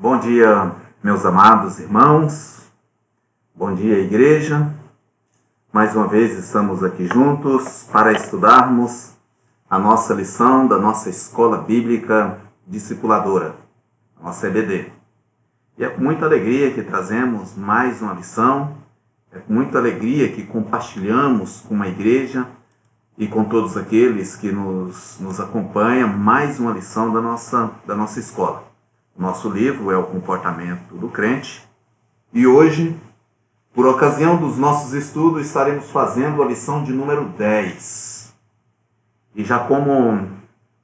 Bom dia, meus amados irmãos. Bom dia, igreja. Mais uma vez estamos aqui juntos para estudarmos a nossa lição da nossa Escola Bíblica Discipuladora, a nossa EBD. E é com muita alegria que trazemos mais uma lição, é com muita alegria que compartilhamos com a igreja e com todos aqueles que nos acompanham mais uma lição da nossa escola. O nosso livro é o Comportamento do Crente e hoje, por ocasião dos nossos estudos, estaremos fazendo a lição de número 10. E já como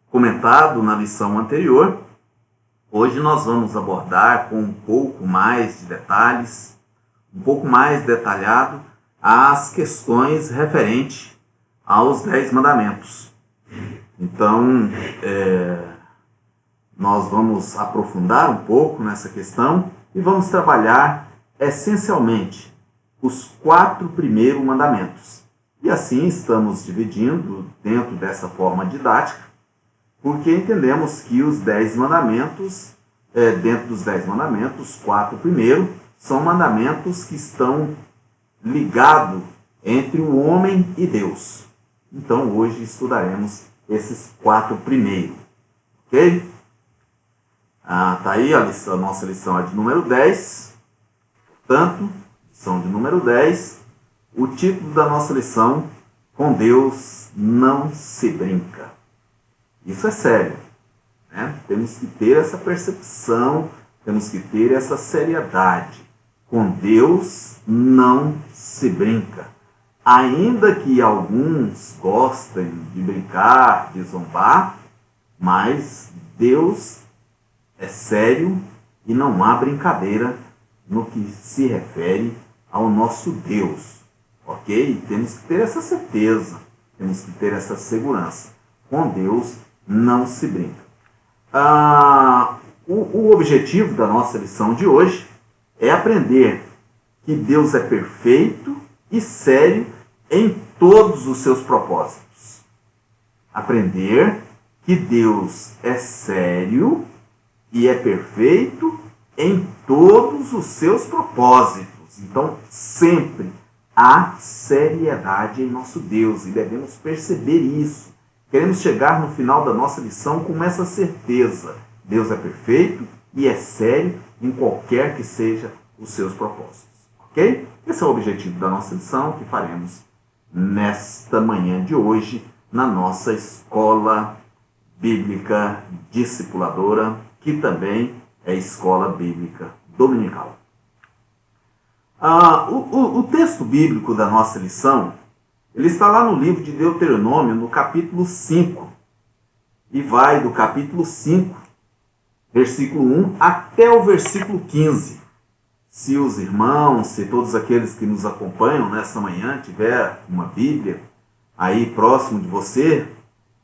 comentado na lição anterior, hoje nós vamos abordar com um pouco mais de detalhes, um pouco mais detalhado, as questões referentes aos 10 mandamentos. Então, nós vamos aprofundar um pouco nessa questão e vamos trabalhar essencialmente os 4 primeiros mandamentos. E assim estamos dividindo dentro dessa forma didática, porque entendemos que os 10 mandamentos, dentro dos 10 mandamentos, os 4 primeiros, são mandamentos que estão ligados entre o homem e Deus. Então hoje estudaremos esses 4 primeiros, ok? Tá aí a nossa lição é de número 10, portanto, lição de número 10, o título da nossa lição, com Deus não se brinca. Isso é sério, né? Temos que ter essa percepção, temos que ter essa seriedade. Com Deus não se brinca. Ainda que alguns gostem de brincar, de zombar, mas Deus é sério e não há brincadeira no que se refere ao nosso Deus, ok? Temos que ter essa certeza, temos que ter essa segurança. Com Deus não se brinca. O objetivo da nossa lição de hoje é aprender que Deus é perfeito e sério em todos os seus propósitos. Aprender que Deus é sério e é perfeito em todos os seus propósitos. Então, sempre há seriedade em nosso Deus e devemos perceber isso. Queremos chegar no final da nossa lição com essa certeza. Deus é perfeito e é sério em qualquer que seja os seus propósitos. Ok? Esse é o objetivo da nossa lição que faremos nesta manhã de hoje na nossa Escola Bíblica Discipuladora, que também é Escola Bíblica Dominical. O texto bíblico da nossa lição, ele está lá no livro de Deuteronômio, no capítulo 5, e vai do capítulo 5, versículo 1, até o versículo 15. Se os irmãos, se todos aqueles que nos acompanham nessa manhã tiver uma Bíblia aí próximo de você,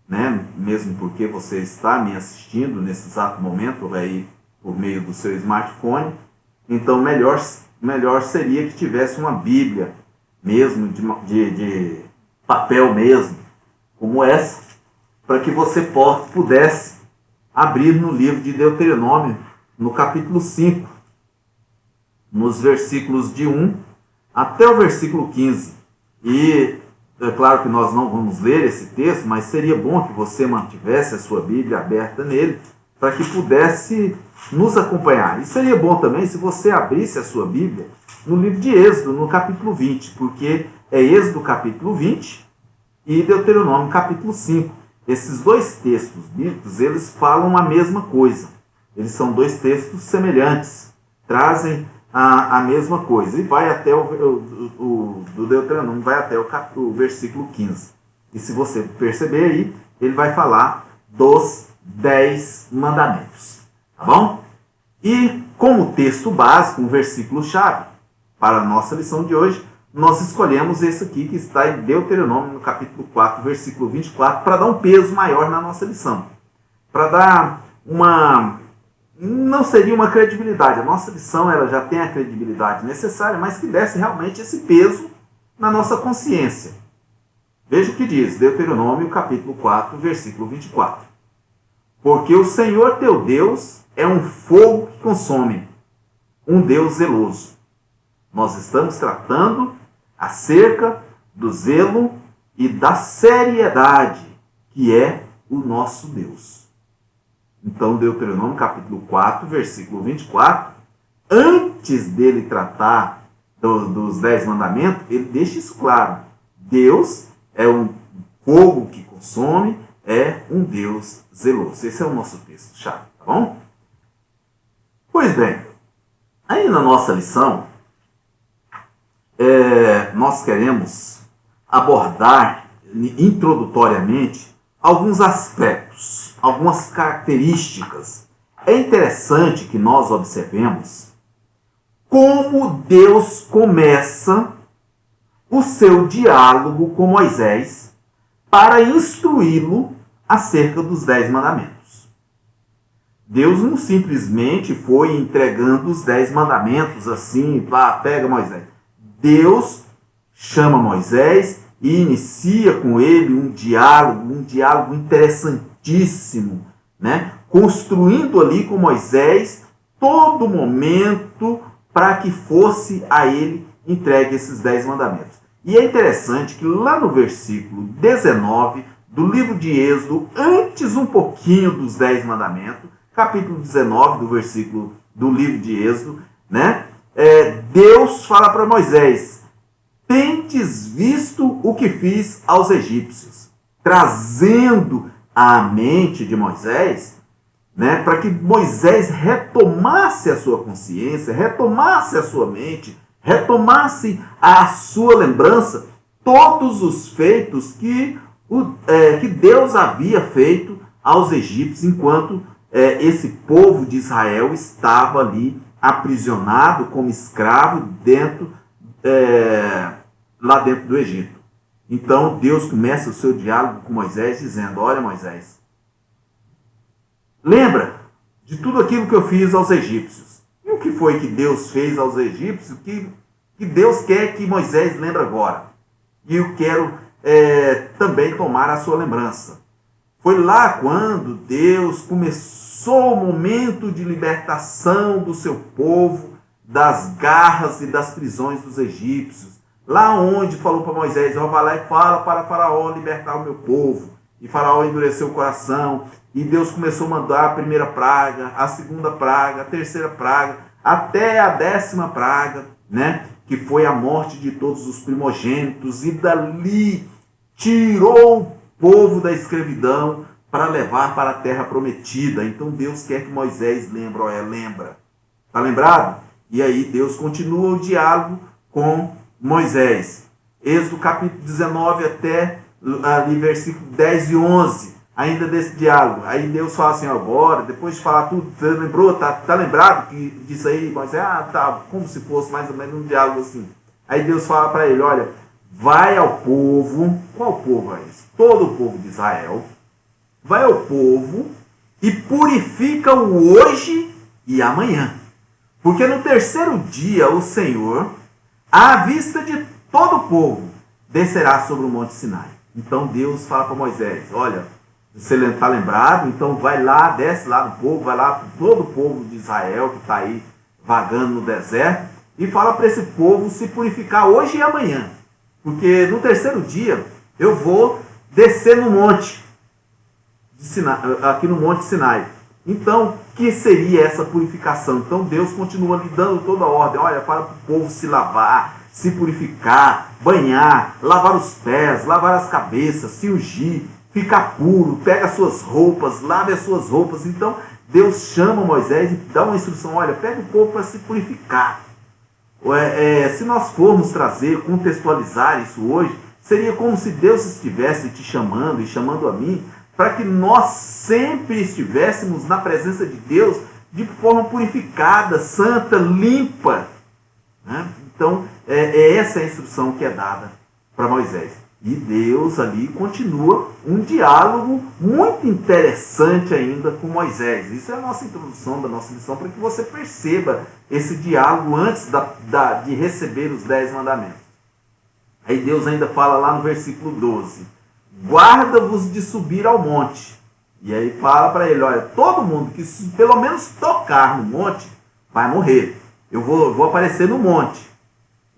né, mesmo porque você está me assistindo nesse exato momento aí por meio do seu smartphone, então melhor seria que tivesse uma Bíblia mesmo, de papel mesmo, como essa, para que você pudesse abrir no livro de Deuteronômio, no capítulo 5, nos versículos de 1 até o versículo 15. E é claro que nós não vamos ler esse texto, mas seria bom que você mantivesse a sua Bíblia aberta nele, para que pudesse nos acompanhar. E seria bom também se você abrisse a sua Bíblia no livro de Êxodo, no capítulo 20, porque é Êxodo capítulo 20 e Deuteronômio capítulo 5. Esses dois textos bíblicos, eles falam a mesma coisa. Eles são dois textos semelhantes, trazem a mesma coisa. E vai até do Deuteronômio, vai até o versículo 15. E se você perceber aí, ele vai falar dos 10 mandamentos. Tá bom? E como texto básico, um versículo-chave para a nossa lição de hoje, nós escolhemos esse aqui que está em Deuteronômio, no capítulo 4, versículo 24, para dar um peso maior na nossa lição. Para dar não seria uma credibilidade. A nossa lição ela já tem a credibilidade necessária, mas que desse realmente esse peso na nossa consciência. Veja o que diz Deuteronômio capítulo 4, versículo 24. Porque o Senhor teu Deus é um fogo que consome, um Deus zeloso. Nós estamos tratando acerca do zelo e da seriedade que é o nosso Deus. Então, Deuteronômio capítulo 4, versículo 24, antes dele tratar dos 10 mandamentos, ele deixa isso claro. Deus é um fogo que consome, é um Deus zeloso. Esse é o nosso texto-chave, tá bom? Pois bem, aí na nossa lição, nós queremos abordar introdutoriamente alguns aspectos, algumas características. É interessante que nós observemos como Deus começa o seu diálogo com Moisés para instruí-lo acerca dos 10 mandamentos. Deus não simplesmente foi entregando os 10 mandamentos assim, pega Moisés. Deus chama Moisés e inicia com ele um diálogo interessantíssimo, né? Construindo ali com Moisés todo momento para que fosse a ele entregue esses 10 mandamentos. E é interessante que lá no versículo 19 do livro de Êxodo, antes um pouquinho dos 10 mandamentos, capítulo 19 do livro de Êxodo, né? Deus fala para Moisés: tendes visto o que fiz aos egípcios, trazendo à mente de Moisés, né, para que Moisés retomasse a sua consciência, retomasse a sua mente, retomasse a sua lembrança todos os feitos que Deus havia feito aos egípcios enquanto esse povo de Israel estava ali aprisionado como escravo lá dentro do Egito. Então Deus começa o seu diálogo com Moisés dizendo: olha, Moisés, lembra de tudo aquilo que eu fiz aos egípcios. E o que foi que Deus fez aos egípcios que Deus quer que Moisés lembre agora? E eu quero também tomar a sua lembrança. Foi lá quando Deus começou o momento de libertação do seu povo das garras e das prisões dos egípcios. Lá onde falou para Moisés: vai lá e fala para Faraó libertar o meu povo. E Faraó endureceu o coração. E Deus começou a mandar a primeira praga, a segunda praga, a terceira praga, até a 10ª praga, né? Que foi a morte de todos os primogênitos. E dali tirou o povo da escravidão para levar para a terra prometida. Então Deus quer que Moisés lembre. Lembra. Está lembrado? E aí Deus continua o diálogo com Moisés. Êxodo capítulo 19 até ali versículo 10 e 11. Ainda desse diálogo. Aí Deus fala assim: agora, depois de falar tudo, você lembrou? Tá lembrado que disso aí? Moisés, tá, como se fosse mais ou menos um diálogo assim. Aí Deus fala para ele: olha, vai ao povo. Qual povo é esse? Todo o povo de Israel. Vai ao povo e purifica-o hoje e amanhã. Porque no terceiro dia o Senhor, à vista de todo o povo, descerá sobre o monte Sinai. Então Deus fala para Moisés: olha, você está lembrado? Então vai lá, desce lá no povo, vai lá para todo o povo de Israel que está aí vagando no deserto e fala para esse povo se purificar hoje e amanhã. Porque no terceiro dia eu vou descer no monte de Sinai, aqui no monte Sinai. Então, o que seria essa purificação? Então Deus continua lhe dando toda a ordem. Olha, para o povo se lavar, se purificar, banhar, lavar os pés, lavar as cabeças, se ungir, ficar puro, pega as suas roupas, lave as suas roupas. Então Deus chama Moisés e dá uma instrução: olha, pega o povo para se purificar. Se nós formos trazer, contextualizar isso hoje, seria como se Deus estivesse te chamando e chamando a mim, para que nós sempre estivéssemos na presença de Deus de forma purificada, santa, limpa. Né? Então, essa é a instrução que é dada para Moisés. E Deus ali continua um diálogo muito interessante ainda com Moisés. Isso é a nossa introdução da nossa lição, para que você perceba esse diálogo antes de receber os 10 mandamentos. Aí Deus ainda fala lá no versículo 12: guarda-vos de subir ao monte, E aí fala para ele, olha, todo mundo que pelo menos tocar no monte vai morrer. Eu vou aparecer no monte,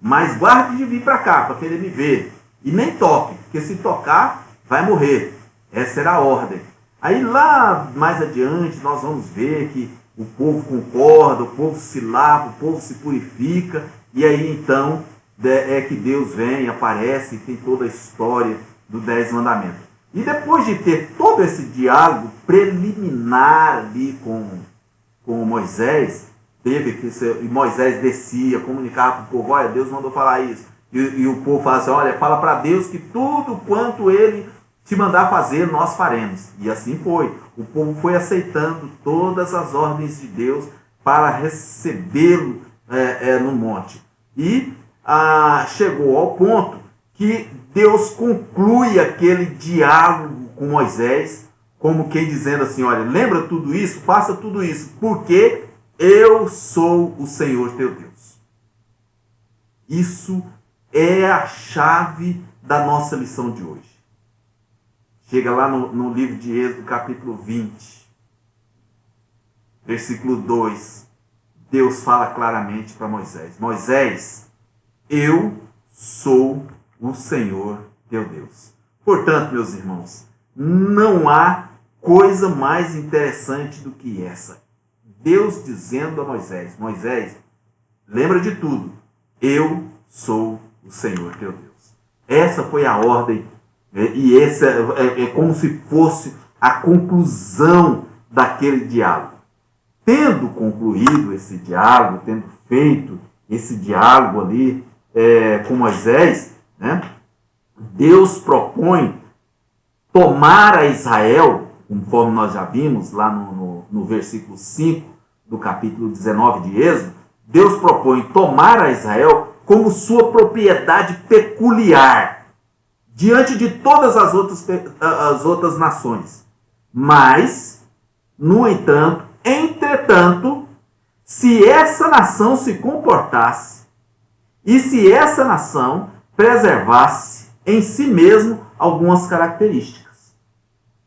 mas guarde de vir para cá para querer me ver. E nem toque, porque se tocar vai morrer. Essa era a ordem. Aí lá mais adiante nós vamos ver que o povo concorda, o povo se lava, o povo se purifica, e aí então é que Deus vem, aparece e tem toda a história do 10 mandamentos. E depois de ter todo esse diálogo preliminar ali com Moisés, teve que Moisés descia, comunicava para o povo, olha, Deus mandou falar isso. E o povo fala assim, olha, fala para Deus que tudo quanto ele te mandar fazer, nós faremos. E assim foi. O povo foi aceitando todas as ordens de Deus para recebê-lo no monte. E chegou ao ponto que Deus conclui aquele diálogo com Moisés, como quem dizendo assim, olha, lembra tudo isso? Faça tudo isso, porque eu sou o Senhor teu Deus. Isso é a chave da nossa lição de hoje. Chega lá no livro de Êxodo, capítulo 20, versículo 2. Deus fala claramente para Moisés. Moisés, eu sou o Senhor teu Deus. Portanto, meus irmãos, não há coisa mais interessante do que essa. Deus dizendo a Moisés, Moisés, lembra de tudo. Eu sou o Senhor teu Deus. Essa foi a ordem. E esse é como se fosse a conclusão daquele diálogo. Tendo concluído esse diálogo, tendo feito esse diálogo ali com Moisés, né, Deus propõe tomar a Israel, conforme nós já vimos lá no versículo 5 do capítulo 19 de Êxodo, Deus propõe tomar a Israel como sua propriedade peculiar, diante de todas as outras nações. Mas, no entanto, entretanto, se essa nação se comportasse e se essa nação preservasse em si mesmo algumas características.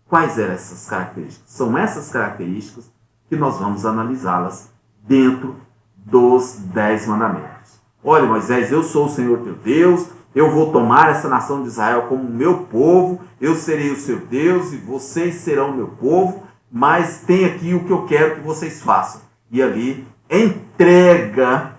Quais eram essas características? São essas características que nós vamos analisá-las dentro dos 10 mandamentos. Olha, Moisés, eu sou o Senhor teu Deus, eu vou tomar essa nação de Israel como meu povo, eu serei o seu Deus e vocês serão o meu povo, mas tem aqui o que eu quero que vocês façam. E ali entrega,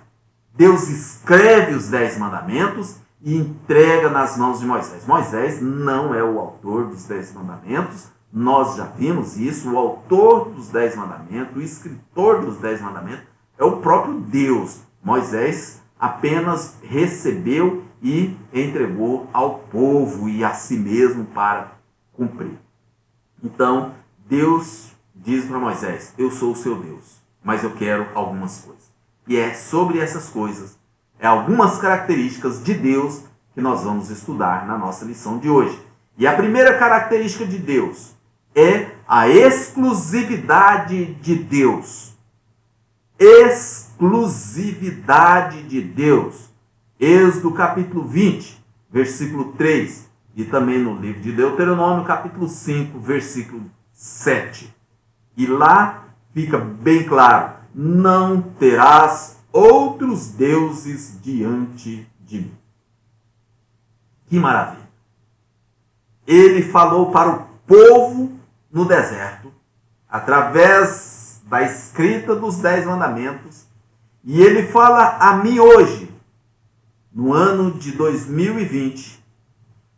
Deus escreve os 10 mandamentos e entrega nas mãos de Moisés. Moisés não é o autor dos 10 mandamentos, nós já vimos isso, o autor dos 10 mandamentos, o escritor dos 10 mandamentos é o próprio Deus. Moisés apenas recebeu e entregou ao povo e a si mesmo para cumprir. Então, Deus diz para Moisés, eu sou o seu Deus, mas eu quero algumas coisas. E é sobre essas coisas, algumas características de Deus que nós vamos estudar na nossa lição de hoje. E a primeira característica de Deus é a exclusividade de Deus. Exclusividade de Deus. Êxodo capítulo 20, versículo 3. E também no livro de Deuteronômio, capítulo 5, versículo 7. E lá fica bem claro, não terás outros deuses diante de mim. Que maravilha. Ele falou para o povo no deserto, através da escrita dos 10 mandamentos, e ele fala a mim hoje, no ano de 2020,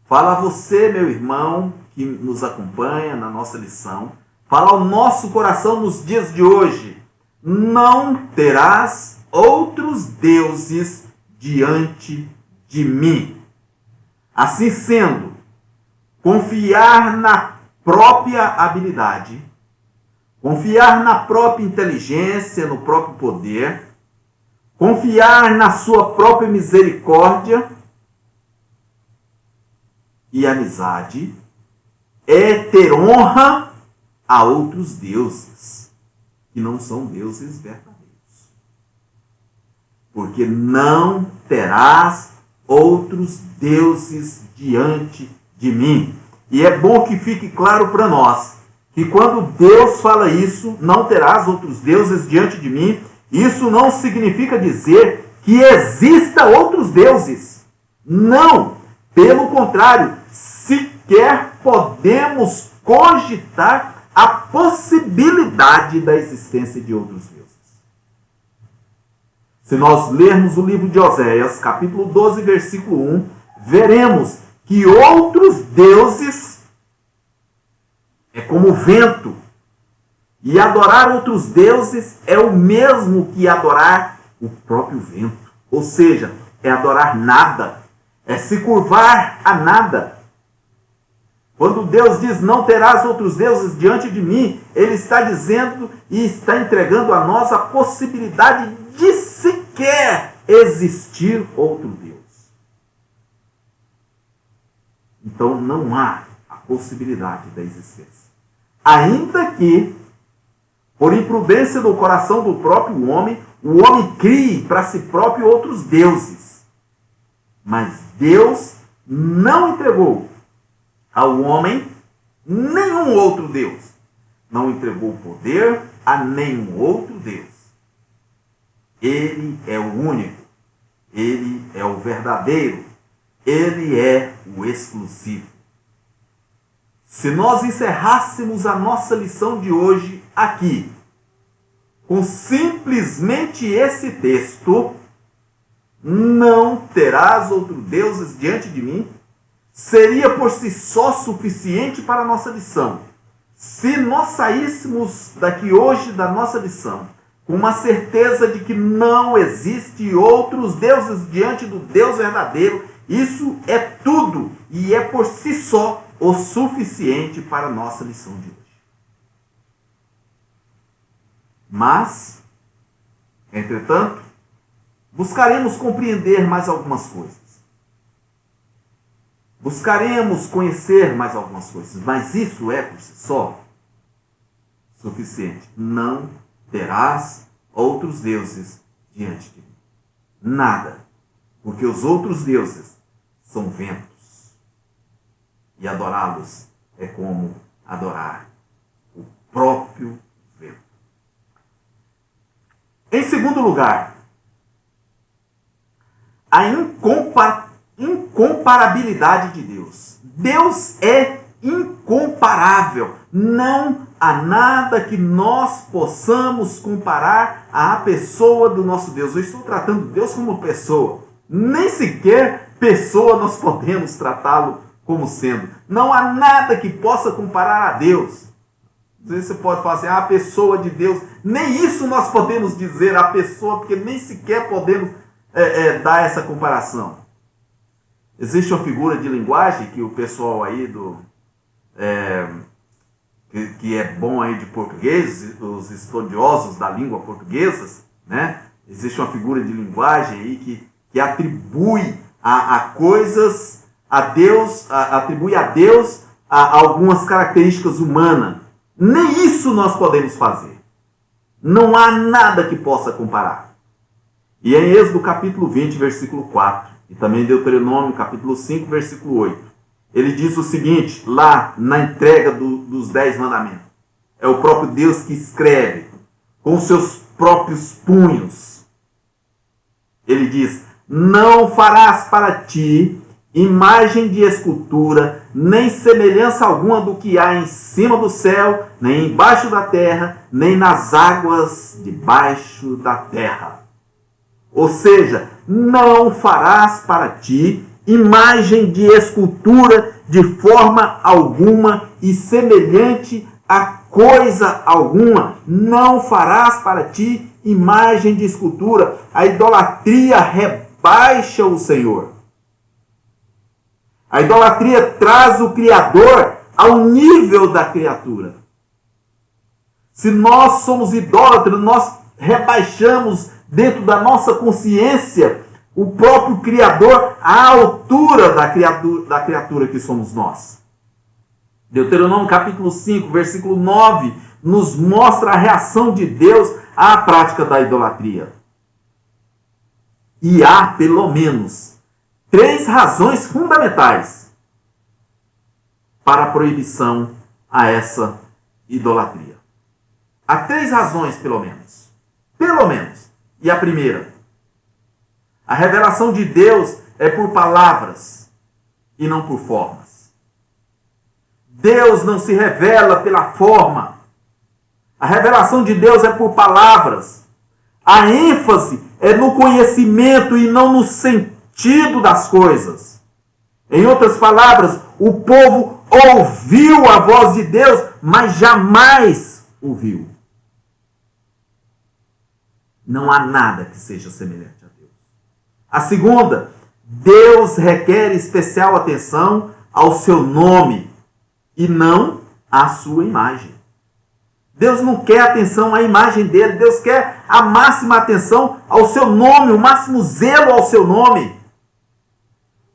fala a você, meu irmão, que nos acompanha na nossa lição, fala ao nosso coração nos dias de hoje, não terás outros deuses diante de mim. Assim sendo, confiar na própria habilidade, confiar na própria inteligência, no próprio poder, confiar na sua própria misericórdia e amizade é ter honra a outros deuses, que não são deuses verdadeiros. Porque não terás outros deuses diante de mim. E é bom que fique claro para nós que quando Deus fala isso, não terás outros deuses diante de mim, isso não significa dizer que exista outros deuses. Não! Pelo contrário, sequer podemos cogitar a possibilidade da existência de outros deuses. Se nós lermos o livro de Oséias, capítulo 12, versículo 1, veremos que outros deuses é como vento. E adorar outros deuses é o mesmo que adorar o próprio vento. Ou seja, é adorar nada. É se curvar a nada. Quando Deus diz, não terás outros deuses diante de mim, Ele está dizendo e está entregando a nós a possibilidade de sequer existir outro Deus. Então não há a possibilidade da existência. Ainda que, por imprudência do coração do próprio homem, o homem crie para si próprio outros deuses. Mas Deus não entregou ao homem nenhum outro Deus. Não entregou poder a nenhum outro Deus. Ele é o único. Ele é o verdadeiro. Ele é o exclusivo. Se nós encerrássemos a nossa lição de hoje aqui, com simplesmente esse texto, não terás outros deuses diante de mim, seria por si só suficiente para a nossa lição. Se nós saíssemos daqui hoje da nossa lição com uma certeza de que não existe outros deuses diante do Deus verdadeiro, isso é tudo e é por si só o suficiente para a nossa lição de hoje. Mas, entretanto, buscaremos compreender mais algumas coisas. Buscaremos conhecer mais algumas coisas, mas isso é por si só suficiente. Não terás outros deuses diante de mim. Nada. Porque os outros deuses são ventos. E adorá-los é como adorar o próprio vento. Em segundo lugar, a incomparabilidade de Deus. Deus é incomparável. Não há nada que nós possamos comparar à pessoa do nosso Deus. Eu estou tratando Deus como pessoa. Nem sequer pessoa nós podemos tratá-lo como sendo. Não há nada que possa comparar a Deus. Às vezes você pode falar assim, a pessoa de Deus. Nem isso nós podemos dizer a pessoa, porque nem sequer podemos dar essa comparação. Existe uma figura de linguagem que o pessoal aí que é bom aí de português, os estudiosos da língua portuguesa, né? Existe uma figura de linguagem aí que atribui a coisas a Deus, atribui a Deus a algumas características humanas. Nem isso nós podemos fazer. Não há nada que possa comparar. E em Êxodo capítulo 20, versículo 4, e também em Deuteronômio capítulo 5, versículo 8, ele diz o seguinte, lá na entrega dos 10 mandamentos. É o próprio Deus que escreve com seus próprios punhos. Ele diz, não farás para ti imagem de escultura, nem semelhança alguma do que há em cima do céu, nem embaixo da terra, nem nas águas debaixo da terra. Ou seja, não farás para ti imagem de escultura de forma alguma e semelhante a coisa alguma. Não farás para ti imagem de escultura. A idolatria rebaixa o Senhor. A idolatria traz o Criador ao nível da criatura. Se nós somos idólatras, nós rebaixamos dentro da nossa consciência o próprio Criador à altura da criatura que somos nós. Deuteronômio capítulo 5, versículo 9, nos mostra a reação de Deus à prática da idolatria. E há, pelo menos, 3 razões fundamentais para a proibição a essa idolatria. Há 3 razões, pelo menos. Pelo menos. E a primeira: a revelação de Deus é por palavras e não por formas. Deus não se revela pela forma. A revelação de Deus é por palavras. A ênfase é no conhecimento e não no sentido das coisas. Em outras palavras, o povo ouviu a voz de Deus, mas jamais ouviu. Não há nada que seja semelhante a Deus. A segunda: Deus requer especial atenção ao seu nome e não à sua imagem. Deus não quer atenção à imagem dele, Deus quer a máxima atenção ao seu nome, o máximo zelo ao seu nome.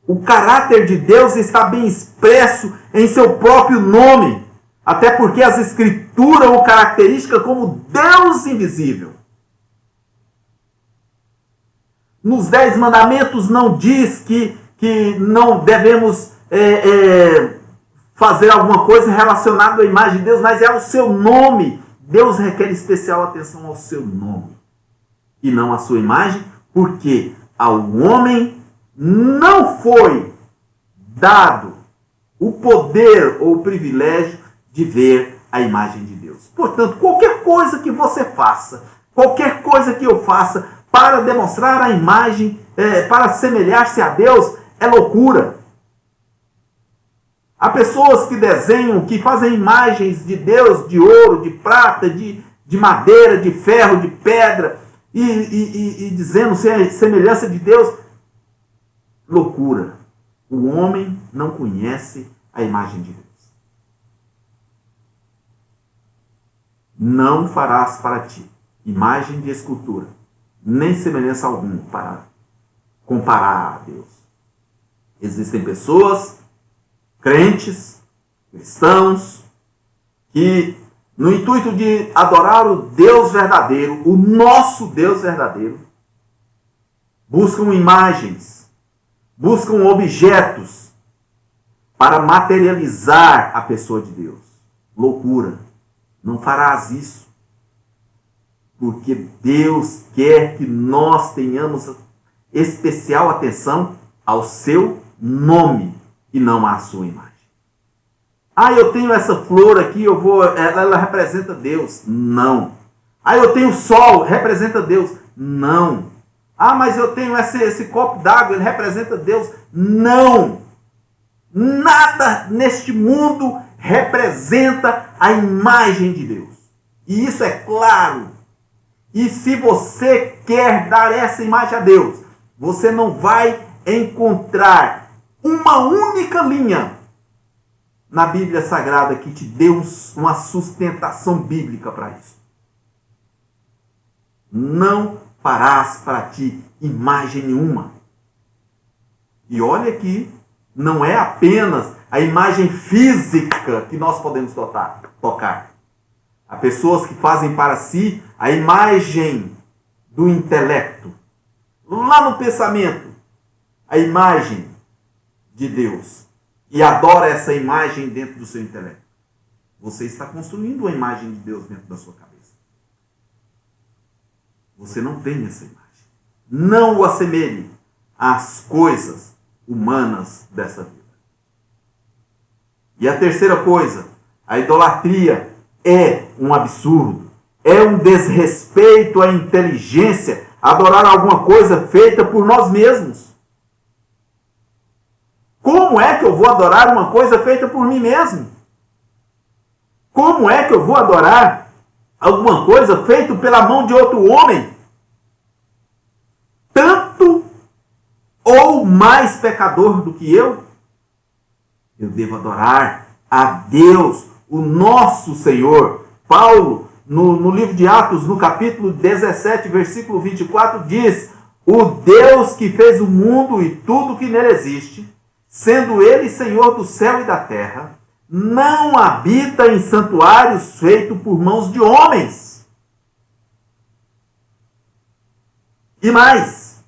O caráter de Deus está bem expresso em seu próprio nome, até porque as Escrituras o caracterizam como Deus invisível. Nos 10 mandamentos não diz que não devemos fazer alguma coisa relacionada à imagem de Deus, mas é o seu nome. Deus requer especial atenção ao seu nome e não à sua imagem, porque ao homem não foi dado o poder ou o privilégio de ver a imagem de Deus. Portanto, qualquer coisa que você faça, qualquer coisa que eu faça para demonstrar a imagem, para assemelhar-se a Deus, é loucura. Há pessoas que desenham, que fazem imagens de Deus de ouro, de prata, de madeira, de ferro, de pedra, e dizendo ser semelhança de Deus. Loucura. O homem não conhece a imagem de Deus. Não farás para ti imagem de escultura, nem semelhança alguma para comparar a Deus. Existem pessoas, crentes, cristãos, que no intuito de adorar o Deus verdadeiro, o nosso Deus verdadeiro, buscam imagens, buscam objetos para materializar a pessoa de Deus. Loucura. Não farás isso. Porque Deus quer que nós tenhamos especial atenção ao seu nome e não à sua imagem. Ah, eu tenho essa flor aqui, ela representa Deus. Não. Ah, eu tenho o sol, representa Deus. Não. Ah, mas eu tenho esse copo d'água, ele representa Deus. Não. Nada neste mundo representa a imagem de Deus. E isso é claro. E se você quer dar essa imagem a Deus, você não vai encontrar uma única linha na Bíblia Sagrada que te dê uma sustentação bíblica para isso. Não farás para ti imagem nenhuma. E olha que não é apenas a imagem física que nós podemos tocar. Há pessoas que fazem para si a imagem do intelecto. Lá no pensamento, a imagem de Deus. E adora essa imagem dentro do seu intelecto. Você está construindo uma imagem de Deus dentro da sua cabeça. Você não tem essa imagem. Não o assemelhe às coisas humanas dessa vida. E a terceira coisa, a idolatria é um absurdo. É um desrespeito à inteligência adorar alguma coisa feita por nós mesmos. Como é que eu vou adorar uma coisa feita por mim mesmo? Como é que eu vou adorar alguma coisa feita pela mão de outro homem? Tanto ou mais pecador do que eu? Eu devo adorar a Deus, o nosso Senhor. Paulo, no livro de Atos, no capítulo 17, versículo 24, diz: o Deus que fez o mundo e tudo que nele existe, sendo ele Senhor do céu e da terra, não habita em santuários feitos por mãos de homens. E mais,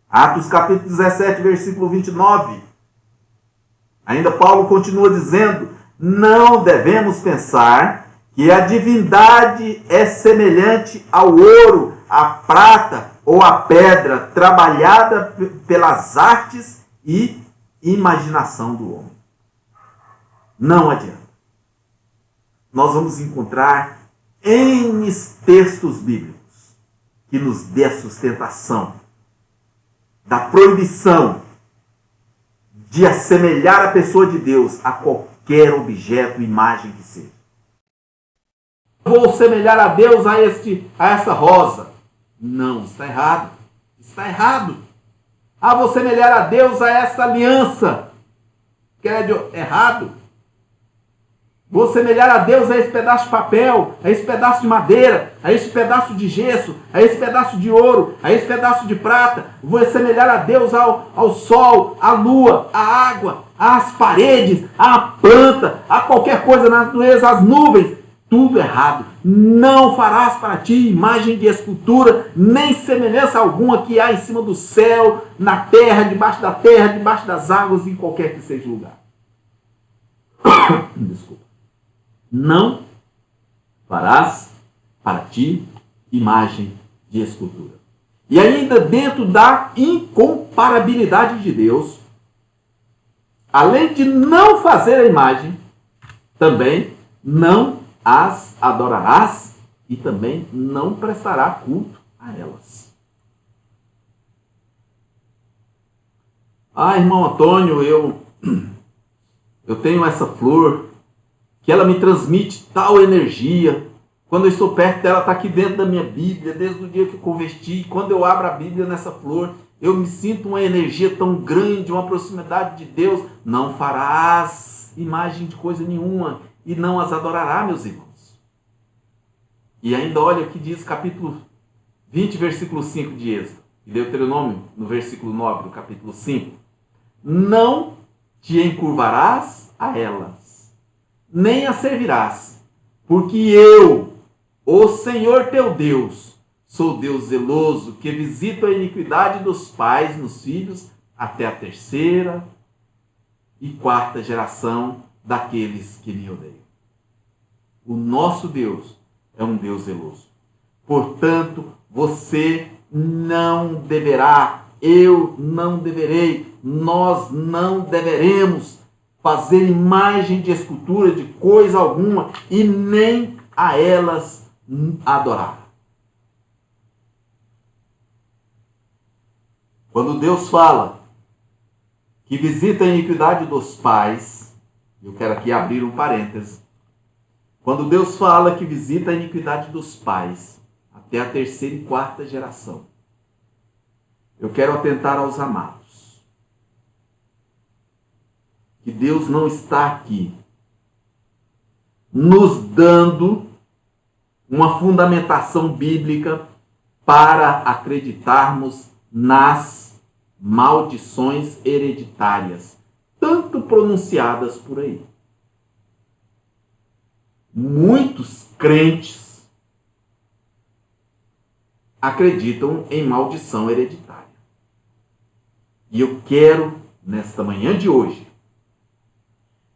Atos capítulo 17, versículo 29, ainda Paulo continua dizendo: não devemos pensar que a divindade é semelhante ao ouro, à prata ou à pedra, trabalhada pelas artes e imaginação do homem. Não adianta. Nós vamos encontrar N textos bíblicos que nos dê a sustentação da proibição de assemelhar a pessoa de Deus a qualquer objeto, imagem que seja. Vou semelhar a Deus a essa rosa. Não, está errado. Está errado. Vou semelhar a Deus a essa aliança. Errado. Vou semelhar a Deus a esse pedaço de papel, a esse pedaço de madeira, a esse pedaço de gesso, a esse pedaço de ouro, a esse pedaço de prata. Vou semelhar a Deus ao sol, à lua, à água, às paredes, à planta, a qualquer coisa na natureza, às nuvens. Tudo errado. Não farás para ti imagem de escultura, nem semelhança alguma que há em cima do céu, na terra, debaixo das águas, em qualquer que seja o lugar. Desculpa. Não farás para ti imagem de escultura. E ainda dentro da incomparabilidade de Deus, além de não fazer a imagem, também não as adorarás e também não prestará culto a elas. Irmão Antônio, eu tenho essa flor que ela me transmite tal energia. Quando eu estou perto dela, está aqui dentro da minha Bíblia, desde o dia que eu converti. Quando eu abro a Bíblia nessa flor, eu me sinto uma energia tão grande, uma proximidade de Deus. Não farás imagem de coisa nenhuma e não as adorará, meus irmãos. E ainda olha o que diz capítulo 20, versículo 5 de Êxodo. E Deuteronômio, no versículo 9 do capítulo 5. Não te encurvarás a elas, nem a servirás, porque eu, o Senhor teu Deus, sou Deus zeloso, que visito a iniquidade dos pais nos filhos até a 3ª e 4ª geração daqueles que me odeiam. O nosso Deus é um Deus zeloso. Portanto, você não deverá, eu não deverei, nós não deveremos fazer imagem de escultura de coisa alguma e nem a elas adorar. Quando Deus fala que visita a iniquidade dos pais, eu quero aqui abrir um parêntese. Quando Deus fala que visita a iniquidade dos pais até a 3ª e 4ª geração, eu quero atentar aos amados. Que Deus não está aqui nos dando uma fundamentação bíblica para acreditarmos nas maldições hereditárias, tanto pronunciadas por aí. Muitos crentes acreditam em maldição hereditária. E eu quero, nesta manhã de hoje,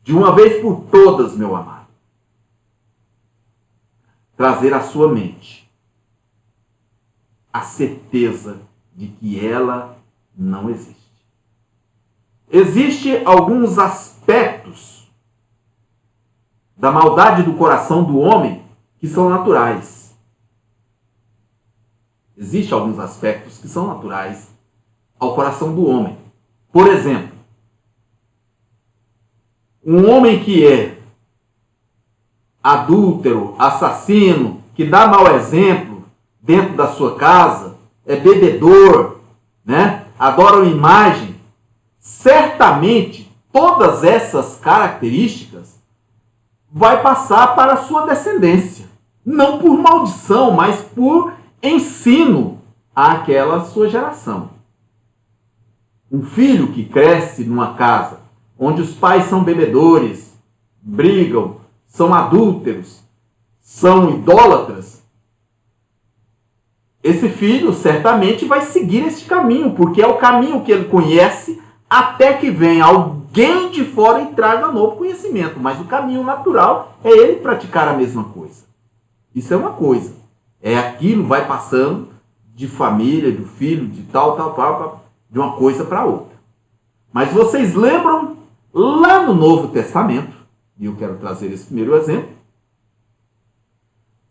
de uma vez por todas, meu amado, trazer à sua mente a certeza de que ela não existe. Existem alguns aspectos da maldade do coração do homem que são naturais. Existem alguns aspectos que são naturais ao coração do homem. Por exemplo, um homem que é adúltero, assassino, que dá mau exemplo dentro da sua casa, é bebedor, né? Adora uma imagem, certamente todas essas características vai passar para a sua descendência. Não por maldição, mas por ensino àquela sua geração. Um filho que cresce numa casa onde os pais são bebedores, brigam, são adúlteros, são idólatras, esse filho certamente vai seguir este caminho, porque é o caminho que ele conhece até que venha alguém de fora e traga novo conhecimento, mas o caminho natural é ele praticar a mesma coisa. Isso é uma coisa. É aquilo, vai passando de família, do filho, de tal, de uma coisa para outra. Mas vocês lembram, lá no Novo Testamento, e eu quero trazer esse primeiro exemplo,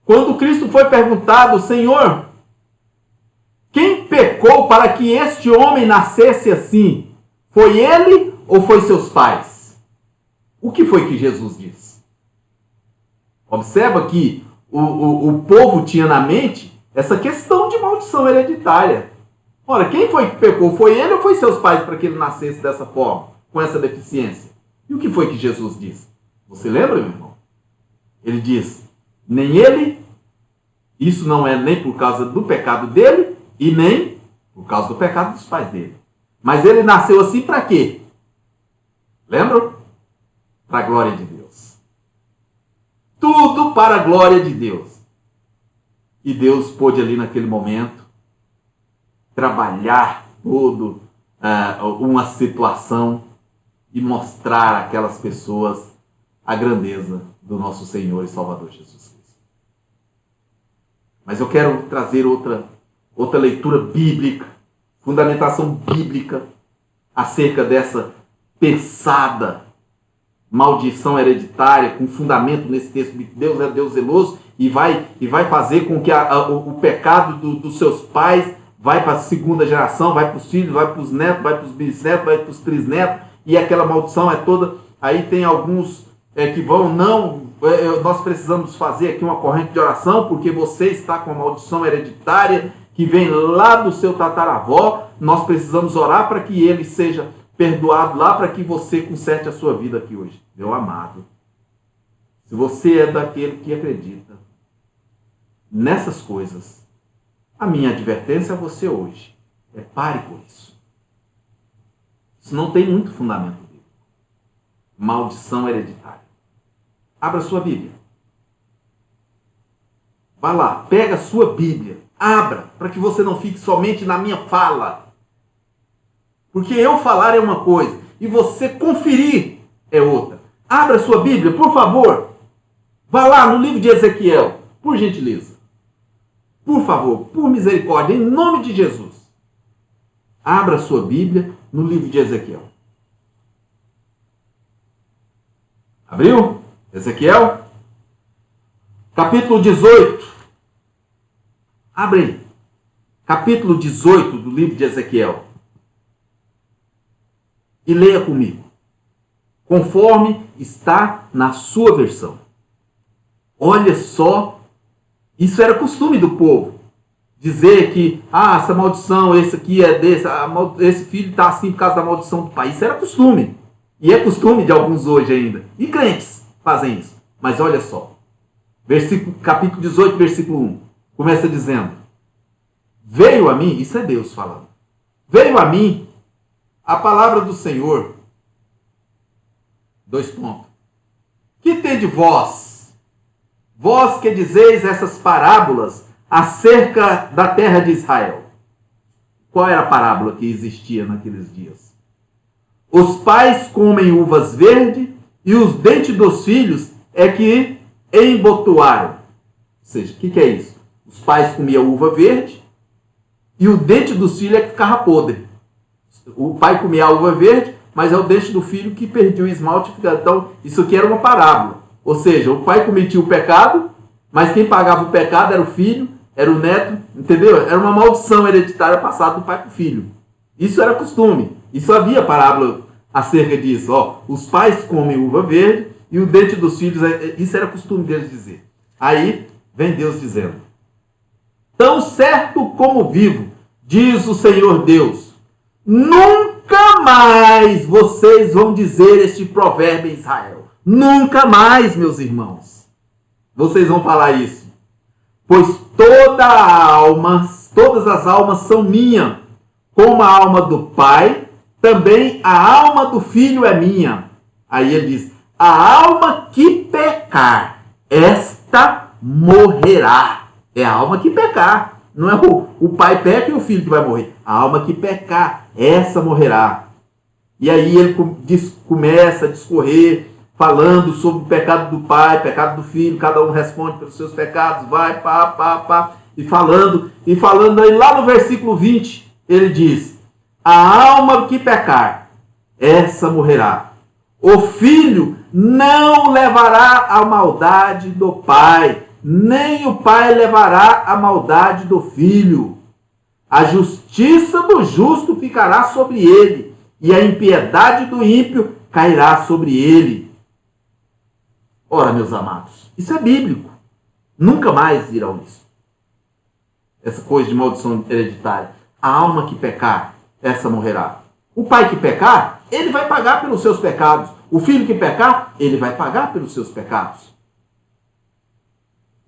quando Cristo foi perguntado, Senhor, quem pecou para que este homem nascesse assim? Foi ele ou foi seus pais? O que foi que Jesus disse? Observa que o povo tinha na mente essa questão de maldição hereditária. Ora, quem foi que pecou? Foi ele ou foi seus pais para que ele nascesse dessa forma, com essa deficiência? E o que foi que Jesus disse? Você lembra, meu irmão? Ele diz, nem ele, isso não é nem por causa do pecado dele e nem por causa do pecado dos pais dele. Mas ele nasceu assim para quê? Lembram? Para a glória de Deus. Tudo para a glória de Deus. E Deus pôde ali naquele momento trabalhar toda uma situação e mostrar àquelas pessoas a grandeza do nosso Senhor e Salvador Jesus Cristo. Mas eu quero trazer outra leitura bíblica, fundamentação bíblica acerca dessa pensada maldição hereditária, com fundamento nesse texto de Deus é Deus zeloso e vai fazer com que o pecado dos seus pais vai para a segunda geração, vai para os filhos, vai para os netos, vai para os bisnetos, vai para os trisnetos, e aquela maldição é toda. Aí tem alguns que vão, nós precisamos fazer aqui uma corrente de oração, porque você está com uma maldição hereditária que vem lá do seu tataravó, nós precisamos orar para que ele seja perdoado lá, para que você conserte a sua vida aqui hoje. Meu amado, se você é daquele que acredita nessas coisas, a minha advertência a você hoje é pare com isso. Isso não tem muito fundamento bíblico. Maldição hereditária. Abra sua Bíblia. Vá lá, pega a sua Bíblia, abra, para que você não fique somente na minha fala. Porque eu falar é uma coisa, e você conferir é outra. Abra sua Bíblia, por favor. Vá lá no livro de Ezequiel, por gentileza. Por favor, por misericórdia, em nome de Jesus. Abra sua Bíblia no livro de Ezequiel. Abriu? Ezequiel? Capítulo 18. Abre aí. Capítulo 18 do livro de Ezequiel. E leia comigo, conforme está na sua versão. Olha só, isso era costume do povo, dizer que, essa maldição, esse aqui é desse, esse filho está assim por causa da maldição do pai. Isso era costume, e é costume de alguns hoje ainda, e crentes fazem isso. Mas olha só, capítulo 18, versículo 1, começa dizendo, veio a mim, isso é Deus falando, veio a mim a palavra do Senhor, : que tende vós que dizeis essas parábolas acerca da terra de Israel? Qual era a parábola que existia naqueles dias? Os pais comem uvas verdes e os dentes dos filhos é que embotoaram. Ou seja, o que é isso? Os pais comiam uva verde e o dente dos filhos é que ficava podre. O pai comia a uva verde, mas é o dente do filho que perdia o esmalte. Então, isso aqui era uma parábola. Ou seja, o pai cometia o pecado, mas quem pagava o pecado era o filho, era o neto, entendeu? Era uma maldição hereditária passada do pai para o filho. Isso era costume. Isso havia parábola acerca disso. Os pais comem uva verde e o dente dos filhos, isso era costume deles dizer. Aí vem Deus dizendo, tão certo como vivo, diz o Senhor Deus, nunca mais vocês vão dizer este provérbio em Israel. Nunca mais, meus irmãos, vocês vão falar isso. Pois todas as almas são minhas, como a alma do Pai, também a alma do Filho é minha. Aí ele diz, a alma que pecar, esta morrerá. É a alma que pecar. Não é o pai peca e o filho que vai morrer. A alma que pecar, essa morrerá. E aí ele começa a discorrer, falando sobre o pecado do pai, pecado do filho, cada um responde pelos seus pecados, vai, e falando, aí lá no versículo 20, ele diz: a alma que pecar, essa morrerá. O filho não levará a maldade do pai, nem o pai levará a maldade do filho. A justiça do justo ficará sobre ele, e a impiedade do ímpio cairá sobre ele. Ora, meus amados, isso é bíblico. Nunca mais virão isso. Essa coisa de maldição hereditária. A alma que pecar, essa morrerá. O pai que pecar, ele vai pagar pelos seus pecados. O filho que pecar, ele vai pagar pelos seus pecados.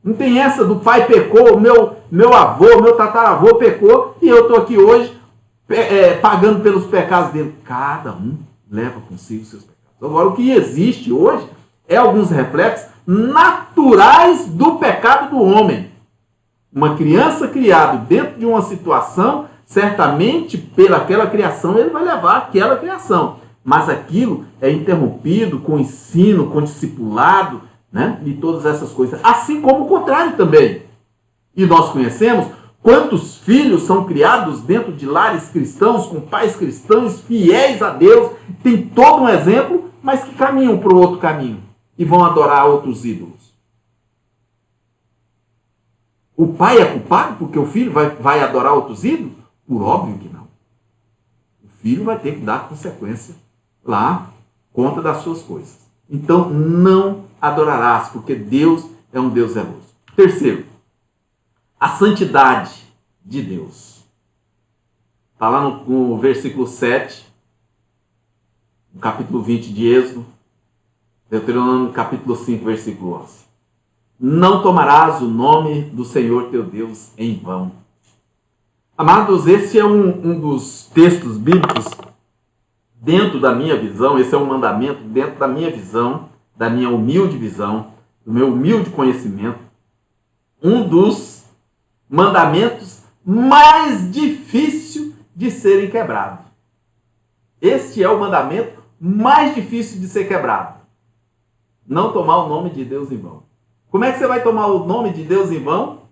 Não tem essa do pai pecou, meu avô, meu tataravô pecou, e eu estou aqui hoje pagando pelos pecados dele. Cada um leva consigo os seus pecados. Agora, o que existe hoje é alguns reflexos naturais do pecado do homem. Uma criança criada dentro de uma situação, certamente, pelaquela criação, ele vai levar aquela criação. Mas aquilo é interrompido com ensino, com discipulado, né? E todas essas coisas. Assim como o contrário também. E nós conhecemos quantos filhos são criados dentro de lares cristãos, com pais cristãos, fiéis a Deus, tem todo um exemplo, mas que caminham para o outro caminho e vão adorar outros ídolos. O pai é culpado porque o filho vai adorar outros ídolos? Por óbvio que não. O filho vai ter que dar consequência lá, conta das suas coisas. Então, não adorarás, porque Deus é um Deus zeloso. Terceiro, a santidade de Deus. Está lá no versículo 7, no capítulo 20 de Êxodo, Deuteronômio capítulo 5, versículo 11. Não tomarás o nome do Senhor teu Deus em vão. Amados, esse é um dos textos bíblicos, dentro da minha visão, esse é um mandamento dentro da minha visão, da minha humilde visão, do meu humilde conhecimento, um dos mandamentos mais difícil de serem quebrados. Este é o mandamento mais difícil de ser quebrado. Não tomar o nome de Deus em vão. Como é que você vai tomar o nome de Deus em vão?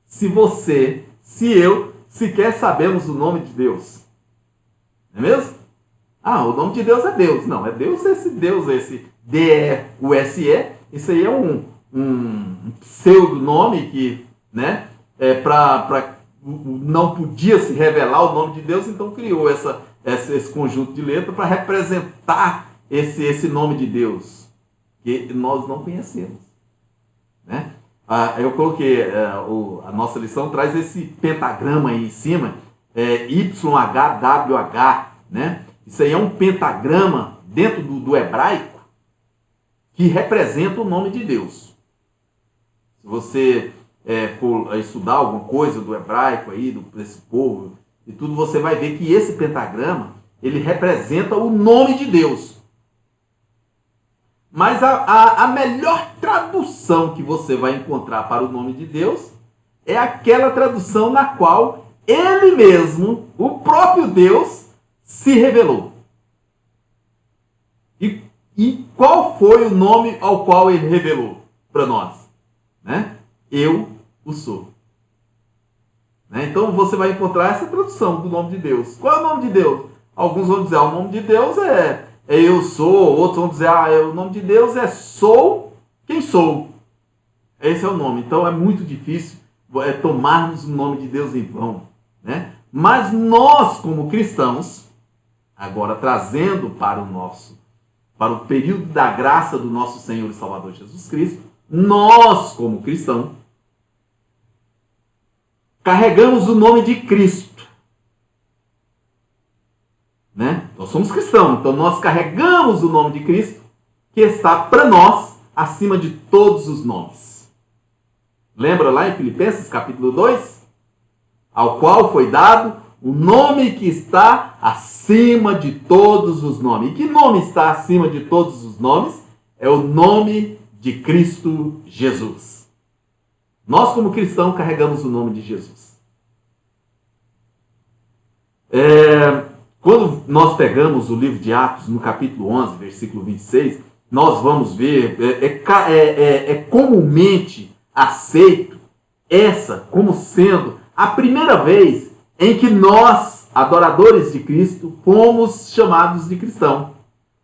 Se você, se eu, sequer sabemos o nome de Deus. Não é mesmo? Ah, o nome de Deus é Deus. Não, é Deus, esse D-E-U-S-E. Isso aí é um pseudonome que, né, não podia se revelar o nome de Deus, então criou esse conjunto de letras para representar esse nome de Deus, que nós não conhecemos. Né? Eu coloquei, a nossa lição traz esse pentagrama aí em cima, YHWH, né? Isso aí é um pentagrama dentro do hebraico que representa o nome de Deus. Se você for estudar alguma coisa do hebraico aí, desse povo e tudo, você vai ver que esse pentagrama, ele representa o nome de Deus. Mas a melhor tradução que você vai encontrar para o nome de Deus é aquela tradução na qual ele mesmo, o próprio Deus, se revelou. E qual foi o nome ao qual ele revelou para nós? Né? Eu o sou. Né? Então você vai encontrar essa tradução do nome de Deus. Qual é o nome de Deus? Alguns vão dizer, o nome de Deus é eu sou, outros vão dizer, o nome de Deus é sou quem sou. Esse é o nome. Então é muito difícil tomarmos o nome de Deus em vão. Né? Mas nós, como cristãos, agora trazendo para o período da graça do nosso Senhor e Salvador Jesus Cristo, nós, como cristãos, carregamos o nome de Cristo. Né? Nós somos cristãos, então nós carregamos o nome de Cristo, que está para nós acima de todos os nomes. Lembra lá em Filipenses capítulo 2? Ao qual foi dado o nome que está acima de todos os nomes. E que nome está acima de todos os nomes? É o nome de Cristo Jesus. Nós, como cristãos, carregamos o nome de Jesus. Quando nós pegamos o livro de Atos, no capítulo 11, versículo 26, nós vamos ver, comumente aceito essa como sendo a primeira vez em que nós, adoradores de Cristo, fomos chamados de cristão.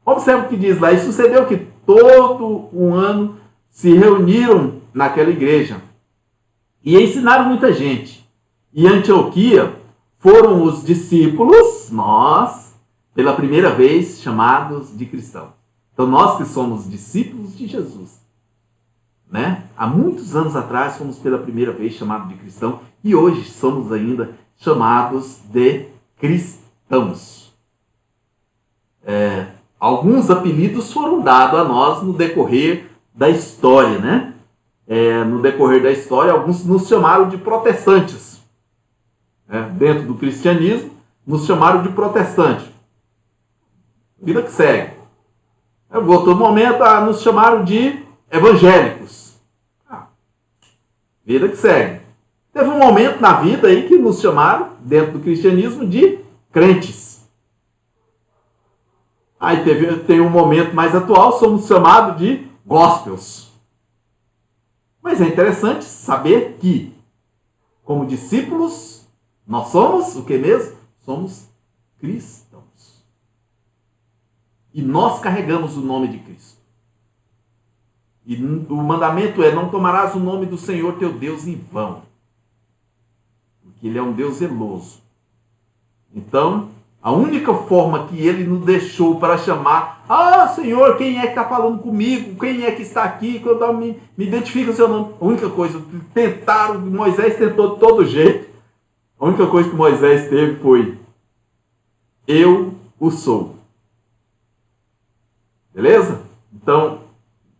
Observe o que diz lá, e sucedeu que todo um ano se reuniram naquela igreja e ensinaram muita gente. E Antioquia foram os discípulos, nós, pela primeira vez chamados de cristãos. Então nós que somos discípulos de Jesus, né? Há muitos anos atrás fomos pela primeira vez chamados de cristão e hoje somos ainda chamados de cristãos. Alguns apelidos foram dados a nós no decorrer da história, né? No decorrer da história, alguns nos chamaram de protestantes. Dentro do cristianismo, nos chamaram de protestantes. Vida que segue. Outro momento, nos chamaram de evangélicos. Vida que segue. Teve um momento na vida aí que nos chamaram, dentro do cristianismo, de crentes. Aí tem um momento mais atual, somos chamados de gospels. Mas é interessante saber que, como discípulos, nós somos o que mesmo? Somos cristãos. E nós carregamos o nome de Cristo. E o mandamento é: não tomarás o nome do Senhor teu Deus em vão. Porque Ele é um Deus zeloso. Então, a única forma que Ele nos deixou para chamar: Senhor, quem é que está falando comigo? Quem é que está aqui? Me identifica o seu nome. A única coisa, Moisés tentou de todo jeito. A única coisa que Moisés teve foi: eu o sou. Beleza? Então,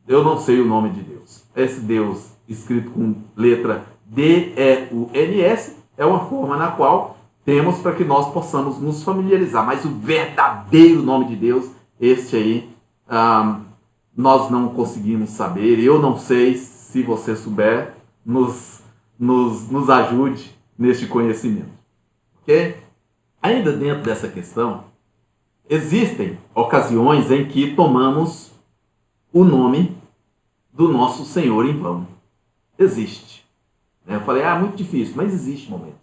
eu não sei o nome de Deus. Esse Deus, escrito com letra D-E-U-N-S, é uma forma na qual temos para que nós possamos nos familiarizar. Mas o verdadeiro nome de Deus, este aí, nós não conseguimos saber. Eu não sei. Se você souber, nos ajude neste conhecimento. Ok? Ainda dentro dessa questão, existem ocasiões em que tomamos o nome do nosso Senhor em vão. Existe. Eu falei, muito difícil, mas existe momentos.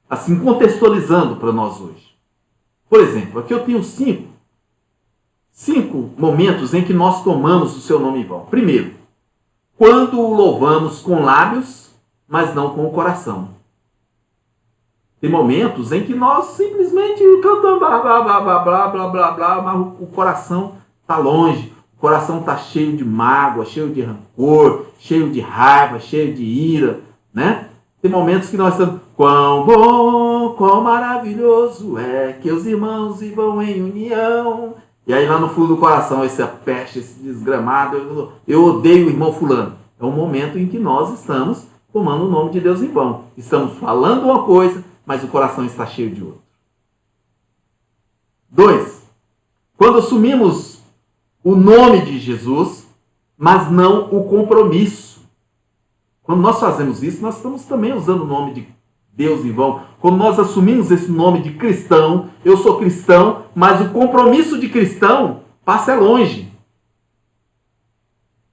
Assim, contextualizando para nós hoje. Por exemplo, aqui eu tenho cinco momentos em que nós tomamos o seu nome em vão. Primeiro, quando o louvamos com lábios, mas não com o coração. Tem momentos em que nós simplesmente cantamos blá, blá, blá, blá, blá, blá, blá, blá, mas o coração está longe. O coração está cheio de mágoa, cheio de rancor, cheio de raiva, cheio de ira, né? Tem momentos que nós estamos: quão bom, quão maravilhoso é que os irmãos vivam em união. E aí lá no fundo do coração, essa peste, esse desgramado, eu odeio o irmão fulano. É um momento em que nós estamos tomando o nome de Deus em vão. Estamos falando uma coisa, mas o coração está cheio de outra. 2. Quando assumimos o nome de Jesus, mas não o compromisso. Quando nós fazemos isso, nós estamos também usando o nome de Deus em vão. Quando nós assumimos esse nome de cristão, eu sou cristão, mas o compromisso de cristão passa longe.